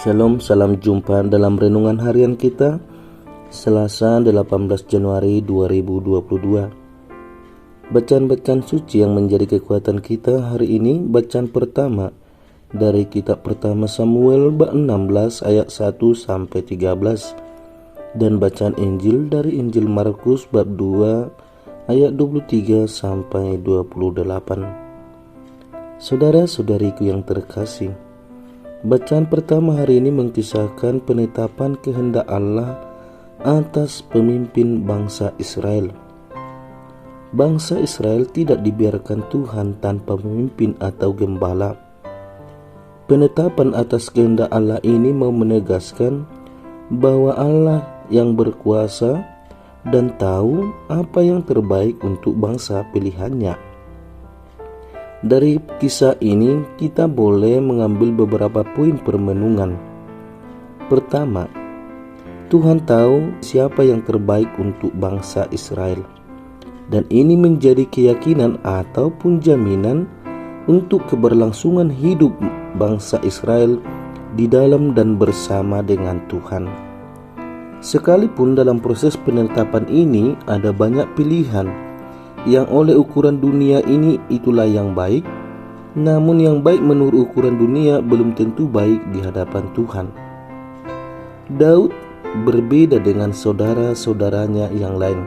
Shalom, salam jumpa dalam renungan harian kita Selasa 18 Januari 2022. Bacaan-bacaan suci yang menjadi kekuatan kita hari ini, bacaan pertama dari kitab pertama Samuel bab 16 ayat 1 sampai 13 dan bacaan Injil dari Injil Markus bab 2 ayat 23 sampai 28. Saudara-saudariku yang terkasih, bacaan pertama hari ini mengisahkan penetapan kehendak Allah atas pemimpin bangsa Israel. Bangsa Israel tidak dibiarkan Tuhan tanpa pemimpin atau gembala. Penetapan atas kehendak Allah ini mau menegaskan bahwa Allah yang berkuasa dan tahu apa yang terbaik untuk bangsa pilihannya. Dari kisah ini kita boleh mengambil beberapa poin permenungan. Pertama, Tuhan tahu siapa yang terbaik untuk bangsa Israel, dan ini menjadi keyakinan ataupun jaminan untuk keberlangsungan hidup bangsa Israel di dalam dan bersama dengan Tuhan. Sekalipun dalam proses penetapan ini ada banyak pilihan yang oleh ukuran dunia ini itulah yang baik, namun yang baik menurut ukuran dunia belum tentu baik di hadapan Tuhan. Daud berbeda dengan saudara-saudaranya yang lain.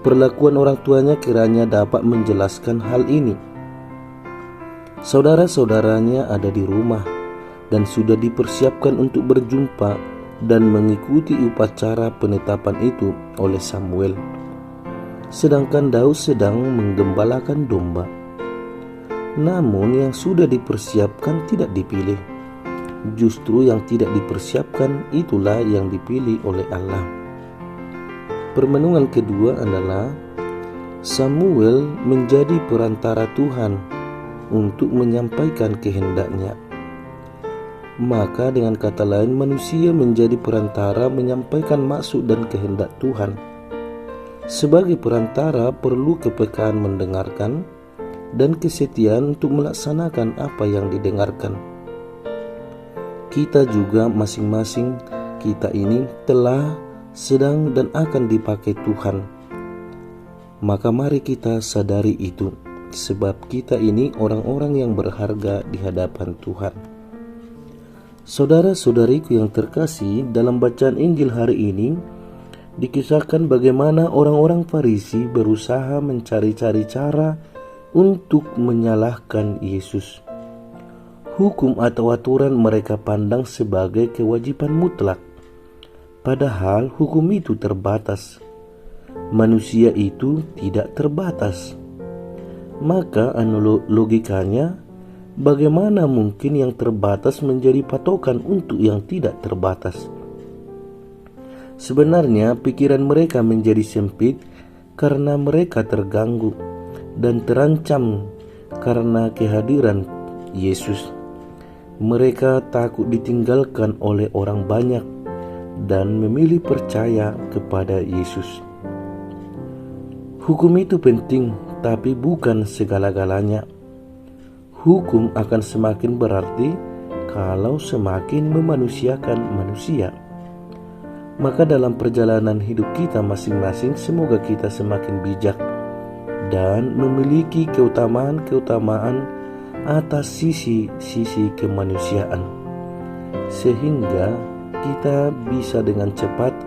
Perlakuan orang tuanya kiranya dapat menjelaskan hal ini. Saudara-saudaranya ada di rumah dan sudah dipersiapkan untuk berjumpa dan mengikuti upacara penetapan itu oleh Samuel. Sedangkan Daud sedang menggembalakan domba. Namun yang sudah dipersiapkan tidak dipilih. Justru yang tidak dipersiapkan itulah yang dipilih oleh Allah. Permenungan kedua adalah Samuel menjadi perantara Tuhan untuk menyampaikan kehendaknya. Maka dengan kata lain, manusia menjadi perantara menyampaikan maksud dan kehendak Tuhan. Sebagai perantara perlu kepekaan mendengarkan dan kesetiaan untuk melaksanakan apa yang didengarkan. Kita juga masing-masing kita ini telah, sedang dan akan dipakai Tuhan. Maka mari kita sadari itu, sebab kita ini orang-orang yang berharga di hadapan Tuhan. Saudara-saudariku yang terkasih, dalam bacaan Injil hari ini dikisahkan bagaimana orang-orang Farisi berusaha mencari-cari cara untuk menyalahkan Yesus. Hukum atau aturan mereka pandang sebagai kewajiban mutlak, padahal hukum itu terbatas. Manusia itu tidak terbatas. Maka logikanya, bagaimana mungkin yang terbatas menjadi patokan untuk yang tidak terbatas? Sebenarnya pikiran mereka menjadi sempit karena mereka terganggu dan terancam karena kehadiran Yesus. Mereka takut ditinggalkan oleh orang banyak dan memilih percaya kepada Yesus. Hukum itu penting, tapi bukan segala-galanya. Hukum akan semakin berarti kalau semakin memanusiakan manusia. Maka dalam perjalanan hidup kita masing-masing, semoga kita semakin bijak dan memiliki keutamaan-keutamaan atas sisi-sisi kemanusiaan, sehingga kita bisa dengan cepat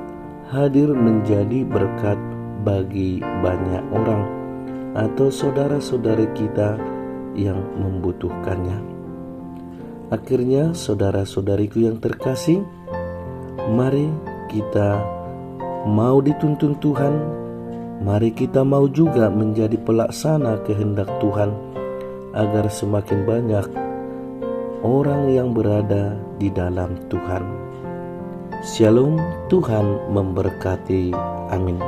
hadir menjadi berkat bagi banyak orang atau saudara-saudari kita yang membutuhkannya. Akhirnya, saudara-saudariku yang terkasih, mari kita mau dituntun Tuhan, mari kita mau juga menjadi pelaksana kehendak Tuhan, agar semakin banyak orang yang berada di dalam Tuhan. Shalom, Tuhan memberkati. Amin.